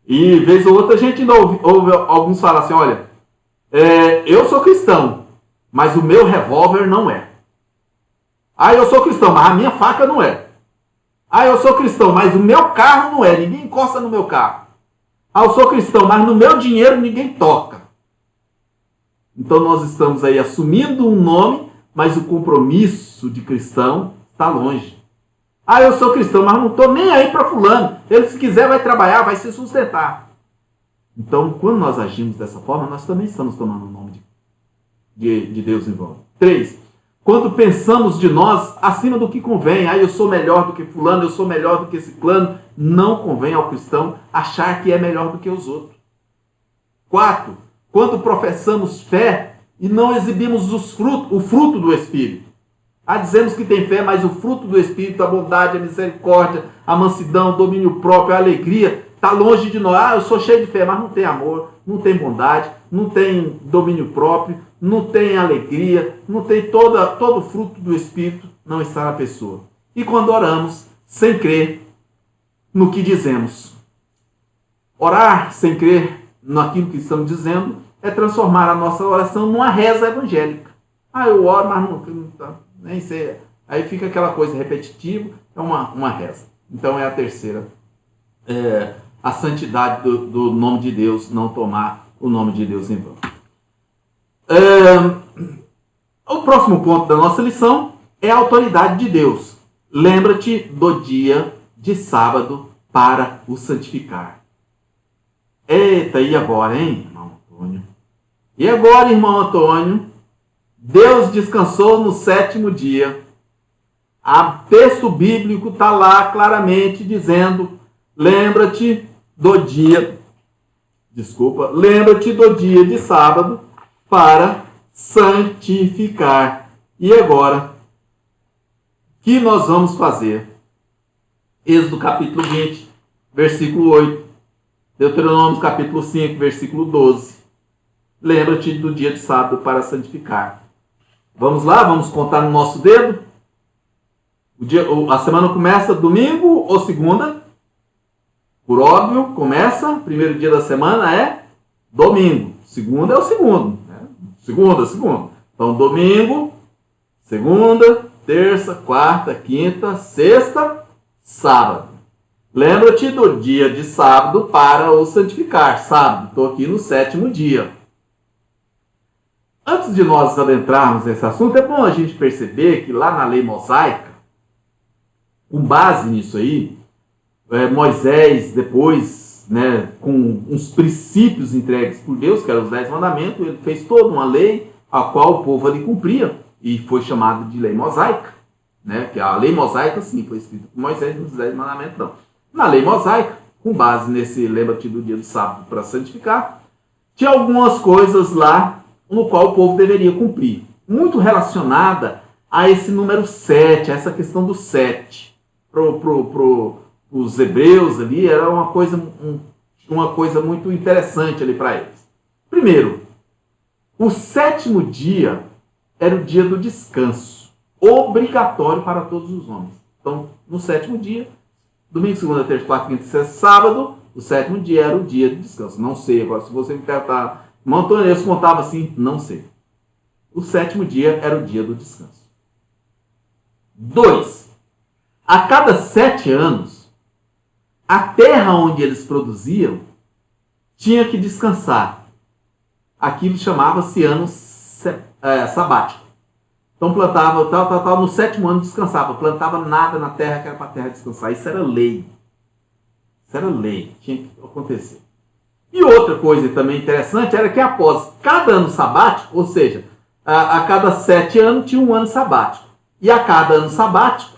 E vez ou outra a gente ainda ouve alguns falar assim: olha, eu sou cristão, mas o meu revólver não é. Eu sou cristão, mas a minha faca não é. Eu sou cristão, mas o meu carro não é. Ninguém encosta no meu carro. Eu sou cristão, mas no meu dinheiro ninguém toca. Então nós estamos aí assumindo um nome, mas o compromisso de cristão está longe. Eu sou cristão, mas não estou nem aí para fulano. Ele, se quiser, vai trabalhar, vai se sustentar. Então, quando nós agimos dessa forma, nós também estamos tomando o nome de Deus em vão. 3. Quando pensamos de nós acima do que convém. Eu sou melhor do que fulano, eu sou melhor do que ciclano. Não convém ao cristão achar que é melhor do que os outros. 4. Quando professamos fé e não exibimos o fruto do Espírito. Dizemos que tem fé, mas o fruto do Espírito, a bondade, a misericórdia, a mansidão, o domínio próprio, a alegria, está longe de nós. Eu sou cheio de fé, mas não tem amor, não tem bondade, não tem domínio próprio, não tem alegria, não tem todo o fruto do Espírito, não está na pessoa. E quando oramos, sem crer no que dizemos. Orar sem crer naquilo que estamos dizendo é transformar a nossa oração numa reza evangélica. Eu oro, mas não nem sei. Aí fica aquela coisa repetitiva, é uma reza. Então é a terceira. A santidade do nome de Deus, não tomar o nome de Deus em vão. O próximo ponto da nossa lição é a autoridade de Deus. Lembra-te do dia de sábado para o santificar. Eita, e agora, hein, irmão Antônio? E agora, irmão Antônio? Deus descansou no 7º dia. O texto bíblico está lá claramente dizendo: lembra-te do dia de sábado para santificar. E agora, o que nós vamos fazer? Êxodo capítulo 20, versículo 8. Deuteronômio capítulo 5, versículo 12. Lembra-te do dia de sábado para santificar. Vamos lá, vamos contar no nosso dedo. A semana começa domingo ou segunda? Por óbvio, começa, primeiro dia da semana é domingo. Segunda é o segundo. Né? Segunda. Então, domingo, segunda, terça, quarta, quinta, sexta, sábado. Lembra-te do dia de sábado para o santificar. Sábado, estou aqui no 7º dia. Antes de nós adentrarmos nesse assunto, é bom a gente perceber que lá na lei mosaica, com base nisso aí, Moisés, depois, com uns princípios entregues por Deus, que eram os 10 mandamentos, ele fez toda uma lei a qual o povo ali cumpria, e foi chamado de lei mosaica. Que a lei mosaica, sim, foi escrita por Moisés, nos 10 mandamentos, não. Na lei mosaica, com base nesse lembra-te do dia do sábado para santificar, tinha algumas coisas lá no qual o povo deveria cumprir. Muito relacionada a esse número 7, a essa questão do 7. Os hebreus ali, era uma coisa muito interessante ali para eles. Primeiro, o 7º dia era o dia do descanso, obrigatório para todos os homens. Então, no 7º dia, domingo, segunda, terça, quarta, quinta, sexta, sábado, o 7º dia era o dia de descanso. Não sei, agora se você me perguntar, Antônio, eu contava assim, não sei. O 7º dia era o dia do descanso. 2. A cada 7 anos, a terra onde eles produziam tinha que descansar. Aquilo chamava-se ano sabático. Então plantava, no 7º ano descansava. Plantava nada na terra que era para a terra descansar. Isso era lei. Tinha que acontecer. E outra coisa também interessante era que após cada ano sabático, ou seja, a cada 7 anos tinha um ano sabático. E a cada ano sabático,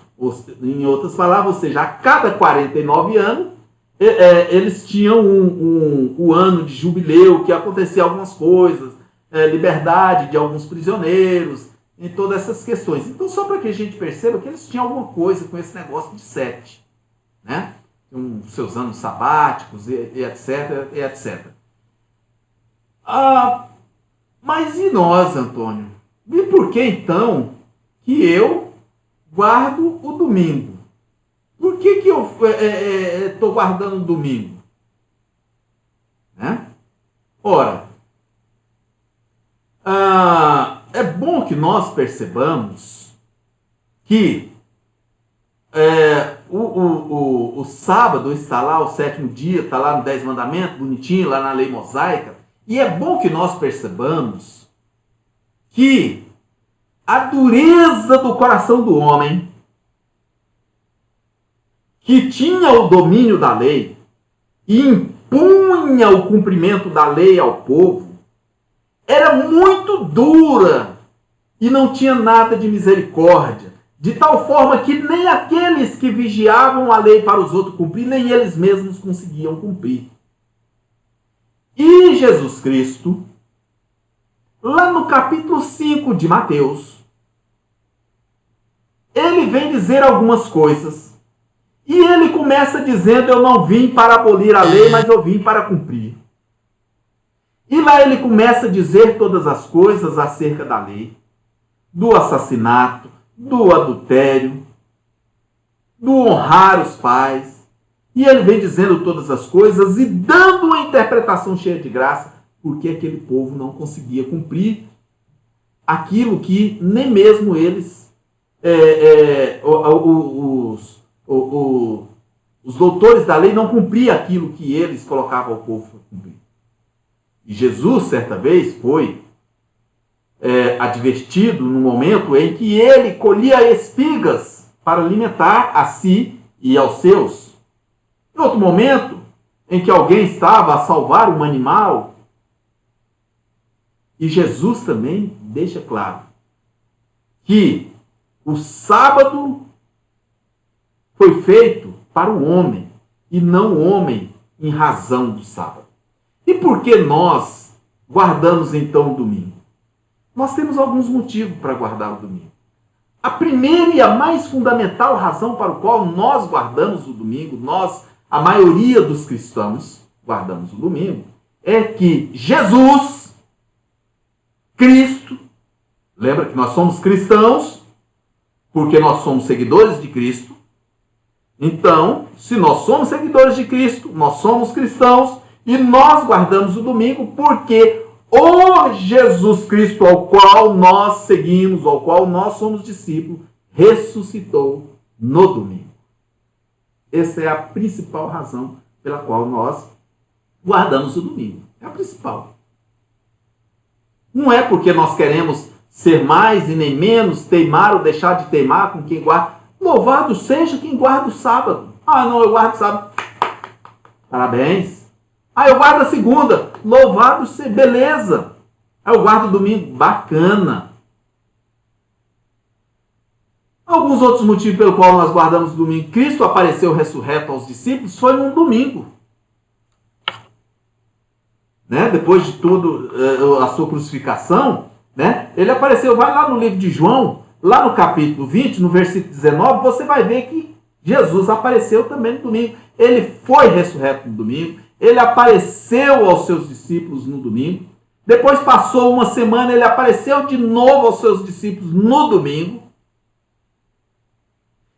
em outras palavras, ou seja, a cada 49 anos, eles tinham um ano de jubileu, que acontecia algumas coisas, liberdade de alguns prisioneiros, em todas essas questões. Então, só para que a gente perceba que eles tinham alguma coisa com esse negócio de 7, né? Seus anos sabáticos, e etc. Mas e nós, Antônio? E por que, então, que eu guardo o domingo? Por que eu estou guardando o domingo? Né? Ora, é bom que nós percebamos que o sábado está lá, o 7º dia, está lá no 10 mandamentos, bonitinho, lá na lei mosaica. E é bom que nós percebamos que a dureza do coração do homem, que tinha o domínio da lei e impunha o cumprimento da lei ao povo, era muito dura e não tinha nada de misericórdia, de tal forma que nem aqueles que vigiavam a lei para os outros cumprir, nem eles mesmos conseguiam cumprir. E Jesus Cristo, lá no capítulo 5 de Mateus, ele vem dizer algumas coisas. E ele começa dizendo: eu não vim para abolir a lei, mas eu vim para cumprir. E lá ele começa a dizer todas as coisas acerca da lei, do assassinato, do adultério, do honrar os pais. E ele vem dizendo todas as coisas e dando uma interpretação cheia de graça, porque aquele povo não conseguia cumprir aquilo que nem mesmo eles, os doutores da lei, não cumpriam aquilo que eles colocavam ao povo para cumprir. E Jesus, certa vez, foi advertido no momento em que ele colhia espigas para alimentar a si e aos seus. Em outro momento, em que alguém estava a salvar um animal, e Jesus também deixa claro que o sábado foi feito para o homem, e não o homem em razão do sábado. E por que nós guardamos então o domingo? Nós temos alguns motivos para guardar o domingo. A primeira e a mais fundamental razão para a qual nós guardamos o domingo, a maioria dos cristãos, guardamos o domingo, é que Jesus, Cristo, lembra que nós somos cristãos, porque nós somos seguidores de Cristo. Então, se nós somos seguidores de Cristo, nós somos cristãos, e nós guardamos o domingo porque o Jesus Cristo ao qual nós seguimos, ao qual nós somos discípulos, ressuscitou no domingo. Essa é a principal razão pela qual nós guardamos o domingo. É a principal. Não é porque nós queremos ser mais e nem menos, teimar ou deixar de teimar com quem guarda. Louvado seja quem guarda o sábado. Ah, não, eu guardo o sábado. Parabéns. Ah, eu guardo a segunda. Louvado seja, beleza. Ah, eu guardo o domingo. Bacana. Alguns outros motivos pelo qual nós guardamos o domingo. Cristo apareceu ressurreto aos discípulos, foi num domingo. Né? Depois de tudo, a sua crucificação, né? Ele apareceu, vai lá no livro de João, lá no capítulo 20, no versículo 19, você vai ver que Jesus apareceu também no domingo. Ele foi ressurreto no domingo, ele apareceu aos seus discípulos no domingo, depois passou uma semana, ele apareceu de novo aos seus discípulos no domingo.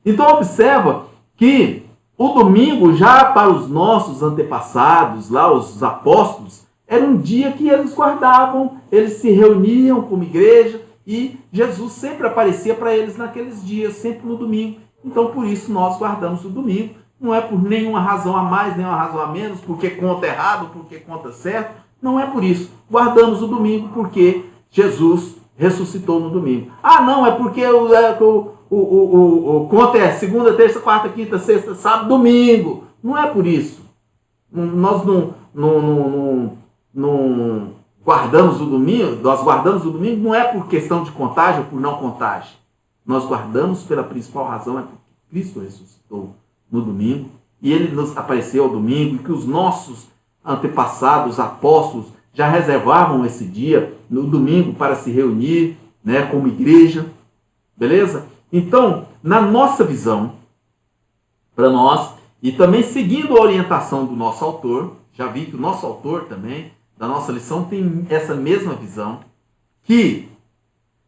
Então observa que o domingo, já para os nossos antepassados, lá os apóstolos, era um dia que eles guardavam, eles se reuniam como igreja e Jesus sempre aparecia para eles naqueles dias, sempre no domingo. Então por isso nós guardamos o domingo. Não é por nenhuma razão a mais, nenhuma razão a menos, porque conta errado, porque conta certo. Não é por isso. Guardamos o domingo porque Jesus ressuscitou no domingo. Ah, não, é porque o conta é segunda, terça, quarta, quinta, sexta, sábado, domingo. Não é por isso. Nós não guardamos o domingo, nós guardamos o domingo não é por questão de contagem ou por não contagem. Nós guardamos pela principal razão, é porque Cristo ressuscitou no domingo, e ele nos apareceu ao domingo, e que os nossos antepassados, apóstolos, já reservavam esse dia, no domingo, para se reunir, né, como igreja, beleza? Então, na nossa visão, para nós, e também seguindo a orientação do nosso autor, já vi que o nosso autor também, da nossa lição, tem essa mesma visão, que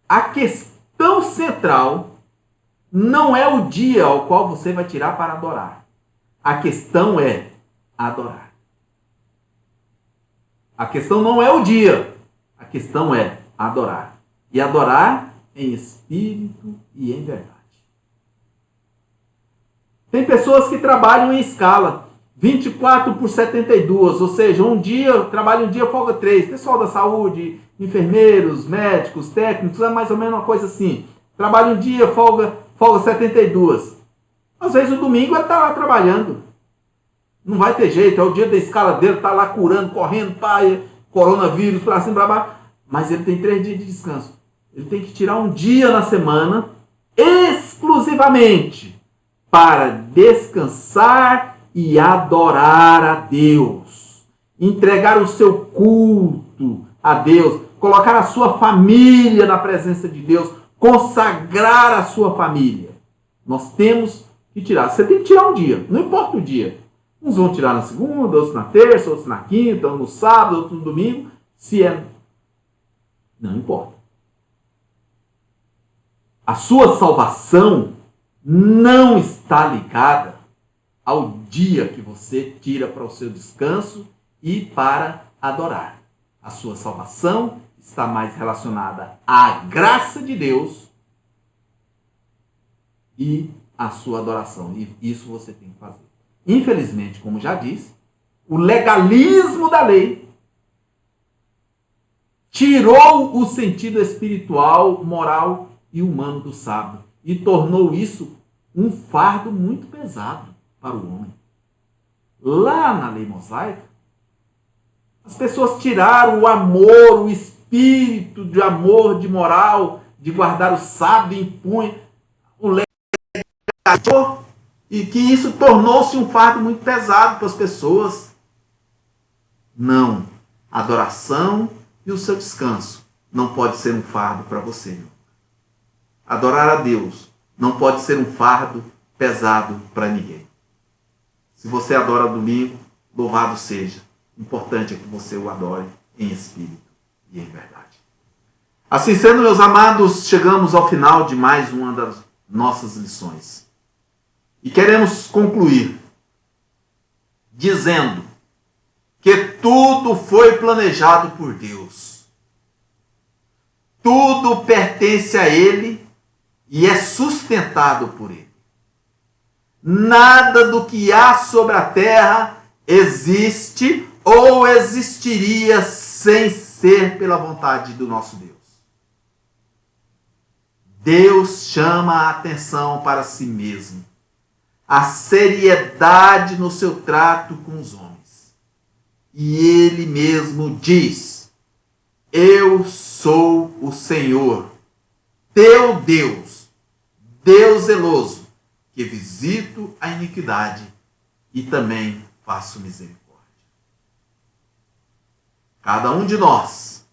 a questão central não é o dia ao qual você vai tirar para adorar. A questão é adorar. A questão não é o dia. A questão é adorar. E adorar em espírito e em verdade. Tem pessoas que trabalham em escala 24 por 72, ou seja, trabalha um dia, folga 3. Pessoal da saúde, enfermeiros, médicos, técnicos, é mais ou menos uma coisa assim. Trabalha um dia, folga 72. Às vezes o domingo ele está lá trabalhando. Não vai ter jeito, é o dia da escala dele, está lá curando, correndo, pai, coronavírus, para cima, para baixo. Mas ele tem 3 dias de descanso. Ele tem que tirar um dia na semana, exclusivamente, para descansar e adorar a Deus. Entregar o seu culto a Deus. Colocar a sua família na presença de Deus. Consagrar a sua família. Nós temos que tirar. Você tem que tirar um dia, não importa o dia. Uns vão tirar na segunda, outros na terça, outros na quinta, outros no sábado, outros no domingo. Se é... Não importa. A sua salvação não está ligada ao dia que você tira para o seu descanso e para adorar. A sua salvação está mais relacionada à graça de Deus e à sua adoração. E isso você tem que fazer. Infelizmente, como já disse, o legalismo da lei tirou o sentido espiritual, moral e humano do sábado e tornou isso um fardo muito pesado para o homem. Lá na lei mosaica, as pessoas tiraram o amor, o espírito de amor, de moral, de guardar o sábado em punho, o legador, e que isso tornou-se um fardo muito pesado para as pessoas. Não. A adoração e o seu descanso não pode ser um fardo para você. Não. Adorar a Deus não pode ser um fardo pesado para ninguém. Se você adora domingo, louvado seja. O importante é que você o adore em espírito e em verdade. Assim sendo, meus amados, chegamos ao final de mais uma das nossas lições. E queremos concluir dizendo que tudo foi planejado por Deus. Tudo pertence a Ele e é sustentado por Ele. Nada do que há sobre a terra existe ou existiria sem ser pela vontade do nosso Deus. Deus chama a atenção para si mesmo, a seriedade no seu trato com os homens. E Ele mesmo diz: eu sou o Senhor, teu Deus, Deus zeloso, que visito a iniquidade e também faço misericórdia. Cada um de nós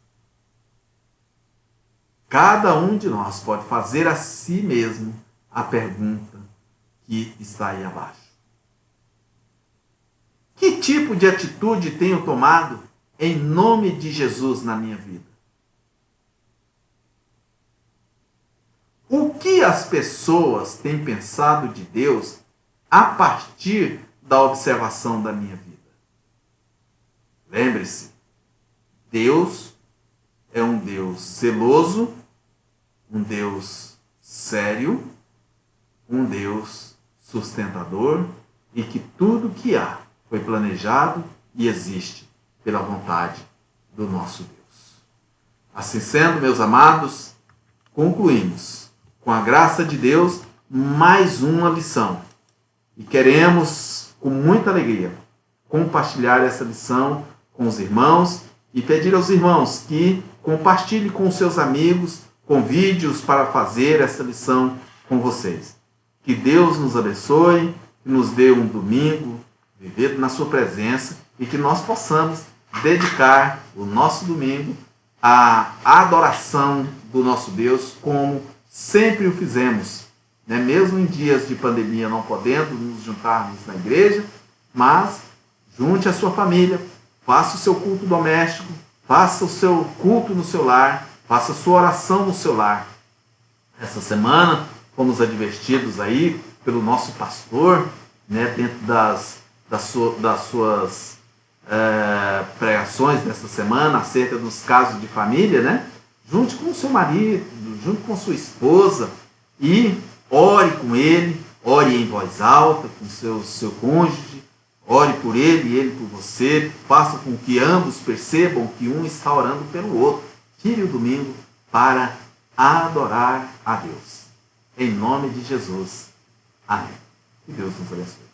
pode fazer a si mesmo a pergunta que está aí abaixo. Que tipo de atitude tenho tomado em nome de Jesus na minha vida? O que as pessoas têm pensado de Deus a partir da observação da minha vida? Lembre-se, Deus é um Deus zeloso, um Deus sério, um Deus sustentador e que tudo que há foi planejado e existe pela vontade do nosso Deus. Assim sendo, meus amados, concluímos, com a graça de Deus, mais uma lição. E queremos, com muita alegria, compartilhar essa lição com os irmãos e pedir aos irmãos que compartilhem com seus amigos, convide-os para fazer essa lição com vocês. Que Deus nos abençoe, que nos dê um domingo, viver na sua presença e que nós possamos dedicar o nosso domingo à adoração do nosso Deus como sempre o fizemos, né? Mesmo em dias de pandemia não podendo nos juntarmos na igreja, mas junte a sua família, faça o seu culto doméstico, faça o seu culto no seu lar, faça a sua oração no seu lar. Essa semana fomos advertidos aí pelo nosso pastor, né, dentro das suas pregações dessa semana acerca dos casos de família, né? Junte com o seu marido, junto com sua esposa e ore com ele, ore em voz alta com seu cônjuge, ore por ele e ele por você, faça com que ambos percebam que um está orando pelo outro. Tire o domingo para adorar a Deus. Em nome de Jesus. Amém. Que Deus nos abençoe.